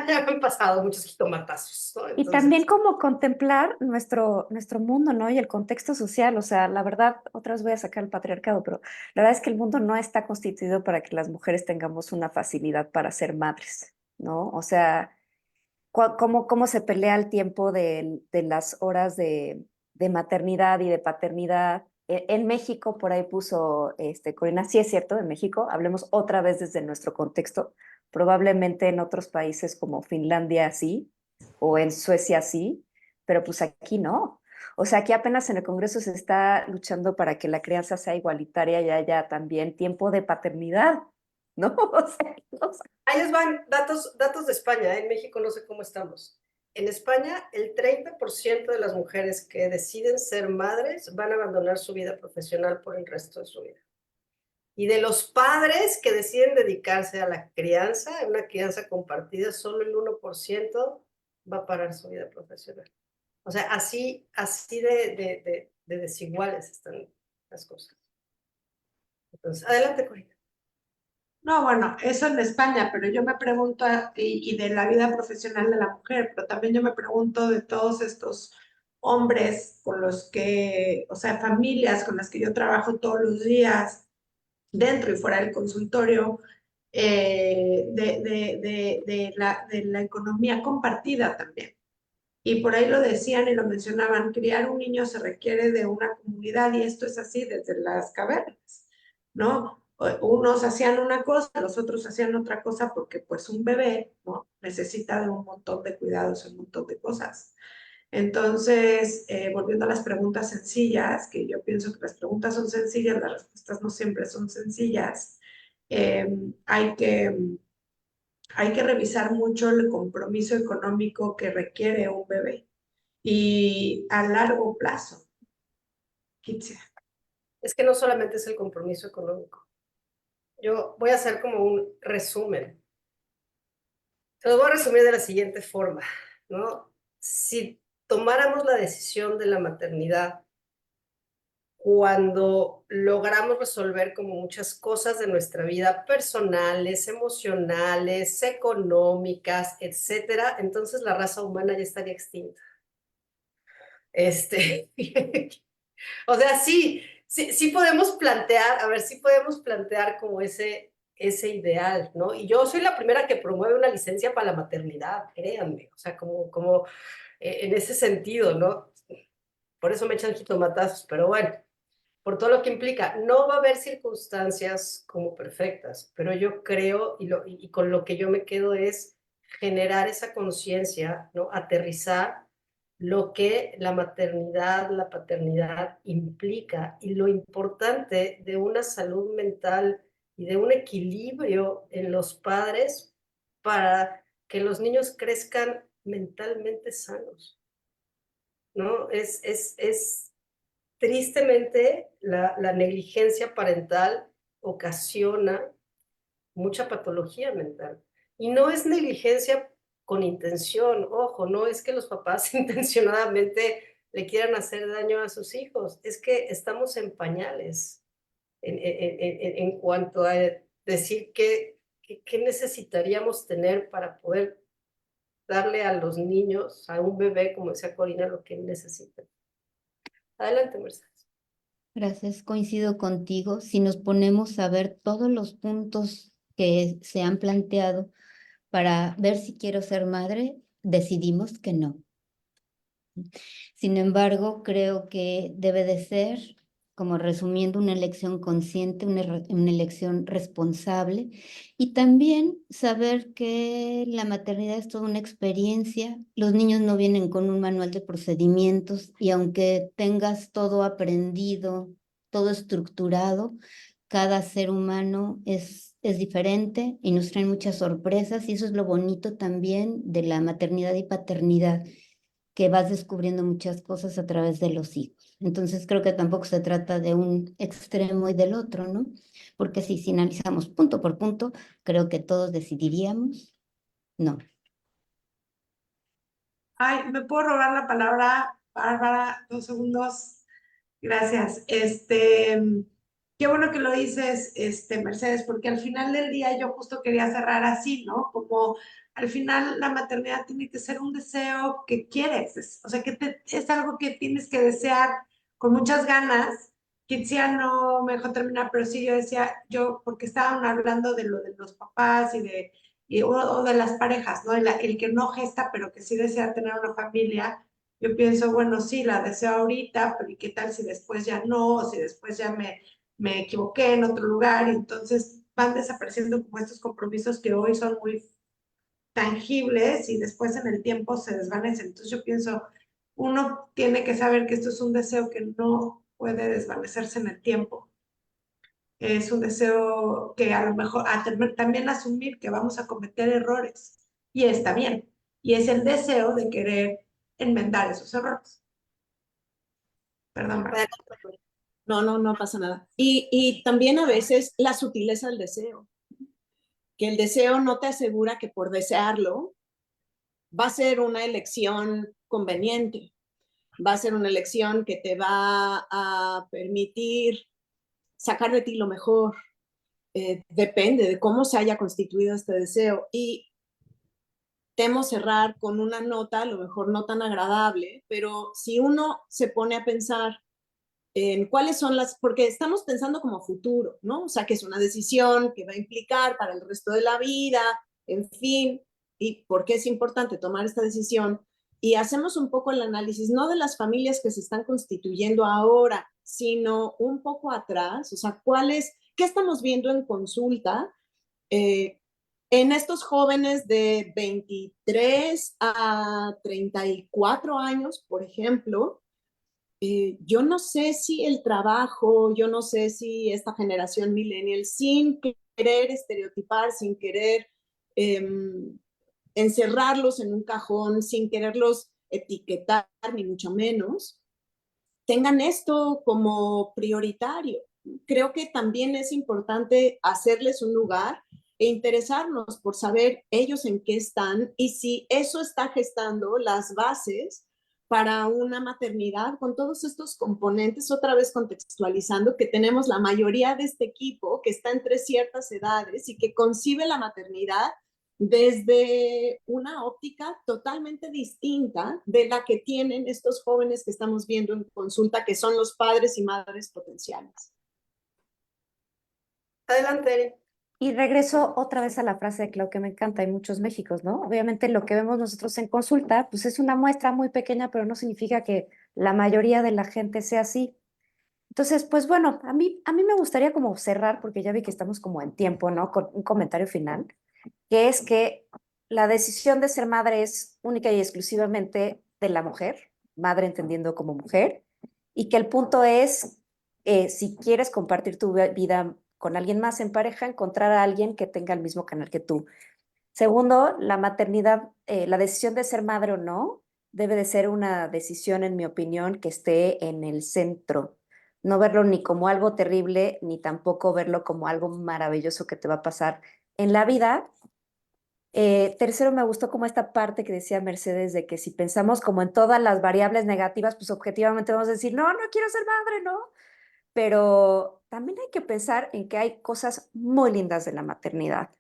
ya me han pasado muchos jitomatazos, ¿no? y también Entonces, como contemplar nuestro mundo, ¿no? Y el contexto social. O sea, la verdad, otra vez voy a sacar el patriarcado, pero la verdad es que el mundo no está constituido para que las mujeres tengamos una facilidad para ser madres, ¿no? O sea, cómo se pelea el tiempo de las horas de maternidad y de paternidad. En México, por ahí puso Corina, sí es cierto, en México, hablemos otra vez desde nuestro contexto, probablemente en otros países como Finlandia sí, o en Suecia sí, pero pues aquí no. O sea, aquí apenas en el Congreso se está luchando para que la crianza sea igualitaria y haya también tiempo de paternidad, ¿no? O sea, no sé. ahí les van datos de España, ¿eh? En México no sé cómo estamos. En España, el 30% de las mujeres que deciden ser madres van a abandonar su vida profesional por el resto de su vida. Y de los padres que deciden dedicarse a la crianza, a una crianza compartida, solo el 1% va a parar su vida profesional. O sea, así de desiguales están las cosas. Entonces, adelante, Corina. No, bueno, eso en España, pero yo me pregunto, y de la vida profesional de la mujer, pero también yo me pregunto de todos estos hombres con los que, o sea, familias con las que yo trabajo todos los días, dentro y fuera del consultorio, de la economía compartida también. Y por ahí lo decían y lo mencionaban, criar un niño se requiere de una comunidad y esto es así desde las cavernas, ¿no? Unos hacían una cosa, los otros hacían otra cosa porque pues un bebé, ¿no? Necesita de un montón de cuidados, un montón de cosas. Entonces, volviendo a las preguntas sencillas, que yo pienso que las preguntas son sencillas, las respuestas no siempre son sencillas, eh, hay que hay que revisar mucho el compromiso económico que requiere un bebé y a largo plazo, Kitsia. Es que no solamente es el compromiso económico, Yo voy a hacer como un resumen. Se los voy a resumir de la siguiente forma, ¿no? Si tomáramos la decisión de la maternidad cuando logramos resolver como muchas cosas de nuestra vida personales, emocionales, económicas, etcétera, entonces la raza humana ya estaría extinta. O sea, sí podemos plantear, a ver, sí podemos plantear como ese ideal, ¿no? Y yo soy la primera que promueve una licencia para la maternidad, créanme, o sea, como en ese sentido, ¿no? Por eso me echan jitomatazos, pero bueno, por todo lo que implica, no va a haber circunstancias como perfectas, pero yo creo, y con lo que yo me quedo es generar esa conciencia, ¿no? Aterrizar lo que la maternidad, la paternidad implica y lo importante de una salud mental y de un equilibrio en los padres para que los niños crezcan mentalmente sanos, ¿no? Es tristemente la negligencia parental ocasiona mucha patología mental. Y no es negligencia con intención, ojo, no es que los papás intencionadamente le quieran hacer daño a sus hijos, es que estamos en pañales en cuanto a decir qué necesitaríamos tener para poder darle a los niños, a un bebé, como decía Corina, lo que necesitan. Adelante, Mercedes. Gracias, coincido contigo. Si nos ponemos a ver todos los puntos que se han planteado para ver si quiero ser madre, decidimos que no. Sin embargo, creo que debe de ser, como resumiendo, una elección consciente, una elección responsable y también saber que la maternidad es toda una experiencia. Los niños no vienen con un manual de procedimientos y aunque tengas todo aprendido, todo estructurado, cada ser humano es diferente y nos traen muchas sorpresas y eso es lo bonito también de la maternidad y paternidad, que vas descubriendo muchas cosas a través de los hijos. Entonces creo que tampoco se trata de un extremo y del otro, ¿no? Porque si analizamos punto por punto, creo que todos decidiríamos no. Ay, ¿me puedo robar la palabra, Bárbara? 2 segundos. Gracias. Qué bueno que lo dices, Mercedes, porque al final del día yo justo quería cerrar así, ¿no? Como al final la maternidad tiene que ser un deseo que quieres, o sea, es algo que tienes que desear con muchas ganas. Quisiera no me dejó terminar, pero sí yo decía, porque estaban hablando de lo de los papás o de las parejas, ¿no? El que no gesta, pero que sí desea tener una familia. Yo pienso, bueno, sí, la deseo ahorita, pero ¿y qué tal si después ya no? O si después ya me equivoqué en otro lugar. Y entonces van desapareciendo como estos compromisos que hoy son muy tangibles y después en el tiempo se desvanecen. Entonces yo pienso, uno tiene que saber que esto es un deseo que no puede desvanecerse en el tiempo. Es un deseo que a lo mejor también asumir que vamos a cometer errores y está bien. Y es el deseo de querer enmendar esos errores. Perdón, Marta. No pasa nada. Y también a veces la sutileza del deseo, que el deseo no te asegura que por desearlo va a ser una elección conveniente, va a ser una elección que te va a permitir sacar de ti lo mejor. Depende de cómo se haya constituido este deseo. Y temo cerrar con una nota, a lo mejor no tan agradable, pero si uno se pone a pensar en cuáles son porque estamos pensando como futuro, ¿no? O sea, que es una decisión que va a implicar para el resto de la vida, en fin, y por qué es importante tomar esta decisión. Y hacemos un poco el análisis, no de las familias que se están constituyendo ahora, sino un poco atrás, o sea, qué estamos viendo en consulta en estos jóvenes de 23 a 34 años, por ejemplo. Yo no sé si el trabajo, yo no sé si esta generación millennial, sin querer estereotipar, sin querer eh, encerrarlos en un cajón, sin quererlos etiquetar, ni mucho menos, tengan esto como prioritario. creo que también es importante hacerles un lugar e interesarnos por saber ellos en qué están y si eso está gestando las bases para una maternidad con todos estos componentes, otra vez contextualizando que tenemos la mayoría de este equipo que está entre ciertas edades y que concibe la maternidad desde una óptica totalmente distinta de la que tienen estos jóvenes que estamos viendo en consulta, que son los padres y madres potenciales. Adelante, Eri. Y regreso otra vez a la frase de Clau que me encanta, hay muchos Méxicos, ¿no? Obviamente lo que vemos nosotros en consulta, pues es una muestra muy pequeña, pero no significa que la mayoría de la gente sea así. Entonces, pues bueno, a mí me gustaría como cerrar, porque ya vi que estamos como en tiempo, ¿no? Con un comentario final, que es que la decisión de ser madre es única y exclusivamente de la mujer, madre entendiendo como mujer, y que el punto es, si quieres compartir tu vida con alguien más en pareja, encontrar a alguien que tenga el mismo canal que tú. Segundo, la maternidad, la decisión de ser madre o no, debe de ser una decisión, en mi opinión, que esté en el centro. No verlo ni como algo terrible, ni tampoco verlo como algo maravilloso que te va a pasar en la vida. Tercero, me gustó como esta parte que decía Mercedes de que si pensamos como en todas las variables negativas, pues objetivamente vamos a decir, no, no quiero ser madre, ¿no? Pero también hay que pensar en que hay cosas muy lindas de la maternidad.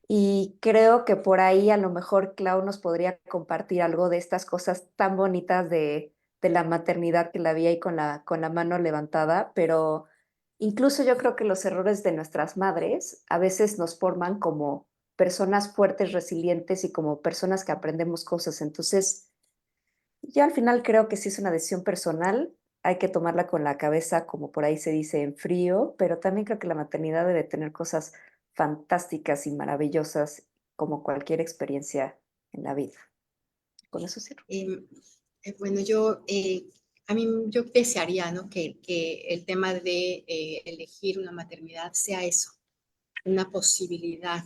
Y creo que por ahí a lo mejor Clau nos podría compartir algo de estas cosas tan bonitas de la maternidad que la vi ahí con la mano levantada, pero incluso yo creo que los errores de nuestras madres a veces nos forman como personas fuertes, resilientes y como personas que aprendemos cosas. Entonces, yo al final creo que sí es una decisión personal, hay que tomarla con la cabeza, como por ahí se dice, en frío, pero también creo que la maternidad debe tener cosas fantásticas y maravillosas como cualquier experiencia en la vida. Con eso cierro. Bueno, a mí yo desearía, ¿no? Que el tema de elegir una maternidad sea eso, una posibilidad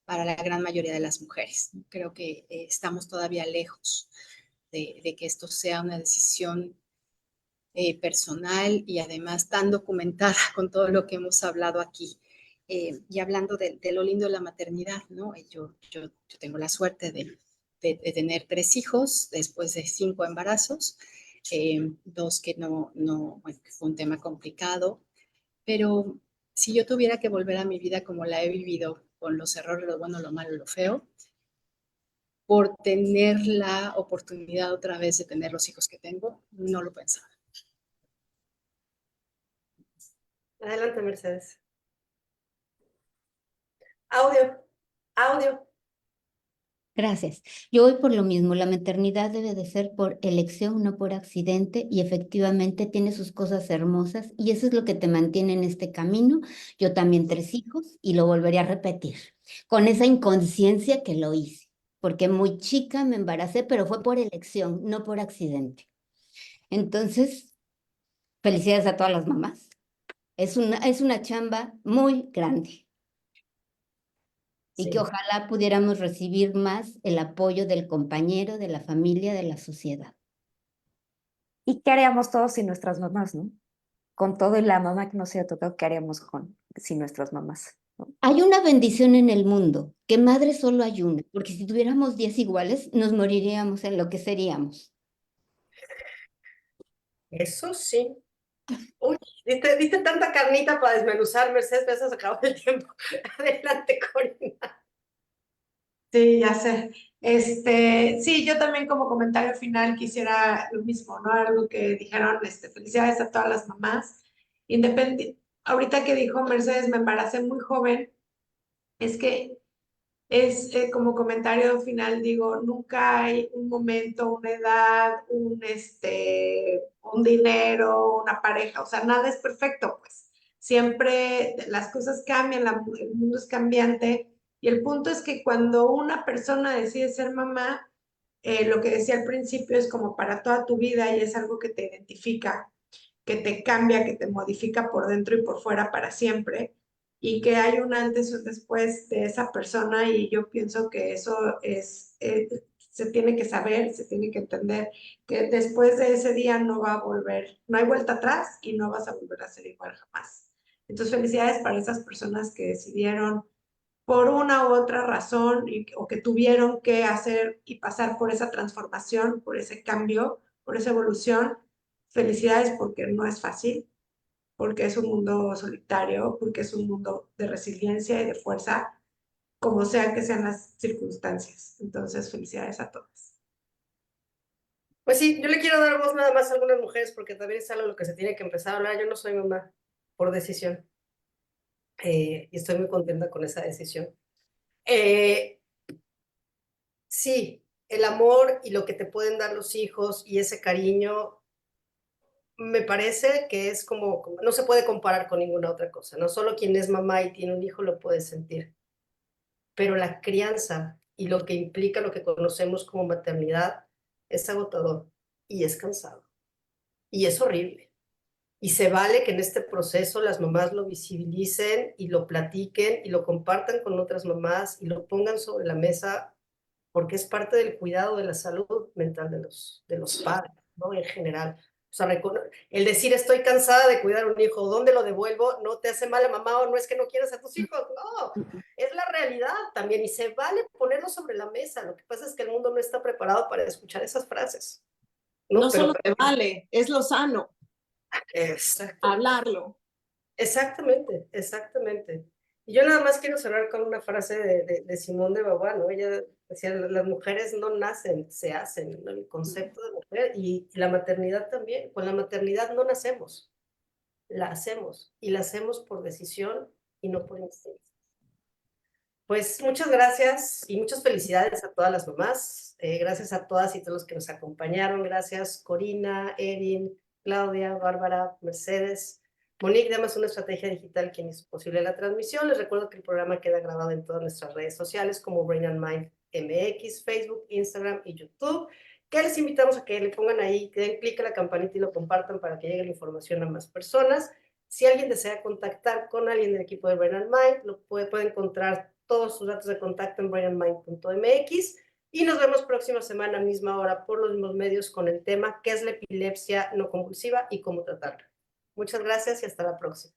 para la gran mayoría de las mujeres. Creo que estamos todavía lejos de que esto sea una decisión personal y además tan documentada con todo lo que hemos hablado aquí. Y hablando de lo lindo de la maternidad, ¿no? Yo tengo la suerte de tener 3 hijos después de 5 embarazos, 2 que bueno, que fue un tema complicado, pero si yo tuviera que volver a mi vida como la he vivido, con los errores, lo bueno, lo malo, lo feo, por tener la oportunidad otra vez de tener los hijos que tengo, no lo pensaba. Adelante, Mercedes. Audio, audio. Gracias. Yo voy por lo mismo. La maternidad debe de ser por elección, no por accidente, y efectivamente tiene sus cosas hermosas y eso es lo que te mantiene en este camino. Yo también 3 hijos y lo volvería a repetir, con esa inconsciencia que lo hice, porque muy chica me embaracé, pero fue por elección, no por accidente. Entonces, felicidades a todas las mamás. Es una chamba muy grande. Y que Sí. ojalá pudiéramos recibir más el apoyo del compañero, de la familia, de la sociedad. ¿Y qué haríamos todos sin nuestras mamás, no? Con todo y la mamá que nos haya tocado, ¿qué haríamos sin nuestras mamás, ¿no? Hay una bendición en el mundo, que madre solo hay una, porque si tuviéramos 10 iguales, nos moriríamos, enloqueceríamos. Eso sí. Uy, diste tanta carnita para desmenuzar, Mercedes, pero se acabó el tiempo. Adelante, Corina. Sí, ya sé. Sí, yo también como comentario final quisiera lo mismo, ¿no? Algo que dijeron, felicidades a todas las mamás. Ahorita que dijo Mercedes, me embaracé muy joven, es que como comentario final, digo, nunca hay un momento, una edad, un dinero, una pareja, o sea, nada es perfecto, pues. Siempre las cosas cambian, el mundo es cambiante y el punto es que cuando una persona decide ser mamá, lo que decía al principio es como para toda tu vida y es algo que te identifica, que te cambia, que te modifica por dentro y por fuera para siempre y que hay un antes y un después de esa persona y yo pienso que eso es, se tiene que saber, se tiene que entender que después de ese día no va a volver, no hay vuelta atrás y no vas a volver a ser igual jamás. Entonces, felicidades para esas personas que decidieron por una u otra razón o que tuvieron que hacer y pasar por esa transformación, por ese cambio, por esa evolución. Felicidades porque no es fácil, porque es un mundo solitario, porque es un mundo de resiliencia y de fuerza, como sea que sean las circunstancias. Entonces, felicidades a todas. Pues sí, yo le quiero dar voz nada más a algunas mujeres porque también es algo de lo que se tiene que empezar a hablar. Yo no soy mamá por decisión y estoy muy contenta con esa decisión. Sí, el amor y lo que te pueden dar los hijos y ese cariño me parece que es como no se puede comparar con ninguna otra cosa. No solo quien es mamá y tiene un hijo lo puede sentir, pero la crianza y lo que implica lo que conocemos como maternidad es agotador y es cansado y es horrible. Y se vale que en este proceso las mamás lo visibilicen y lo platiquen y lo compartan con otras mamás y lo pongan sobre la mesa porque es parte del cuidado de la salud mental de los padres, ¿no? En general. O sea, el decir estoy cansada de cuidar a un hijo, ¿dónde lo devuelvo? No te hace mala mamá o no es que no quieras a tus hijos, no, es la realidad también y se vale ponerlo sobre la mesa. Lo que pasa es que el mundo no está preparado para escuchar esas frases. No solo te vale, es lo sano, Exacto. hablarlo. Exactamente, exactamente. Y yo nada más quiero cerrar con una frase de Simone de Beauvoir, ¿no? Ella decía, las mujeres no nacen, se hacen, ¿no? El concepto de mujer y la maternidad también. Con la maternidad no nacemos, la hacemos y la hacemos por decisión y no por instinto. Pues muchas gracias y muchas felicidades a todas las mamás. Gracias a todas y todos los que nos acompañaron. Gracias Corina, Erin, Claudia, Bárbara, Mercedes. Monique de Amazon Estrategia Digital, quien hizo posible la transmisión. Les recuerdo que el programa queda grabado en todas nuestras redes sociales como Brain and Mind MX, Facebook, Instagram y YouTube. Que les invitamos a que le pongan ahí, que den clic a la campanita y lo compartan para que llegue la información a más personas. Si alguien desea contactar con alguien del equipo de Brain and Mind, lo puede encontrar todos sus datos de contacto en brainandmind.mx y nos vemos próxima semana, misma hora, por los mismos medios con el tema ¿qué es la epilepsia no convulsiva y cómo tratarla? Muchas gracias y hasta la próxima.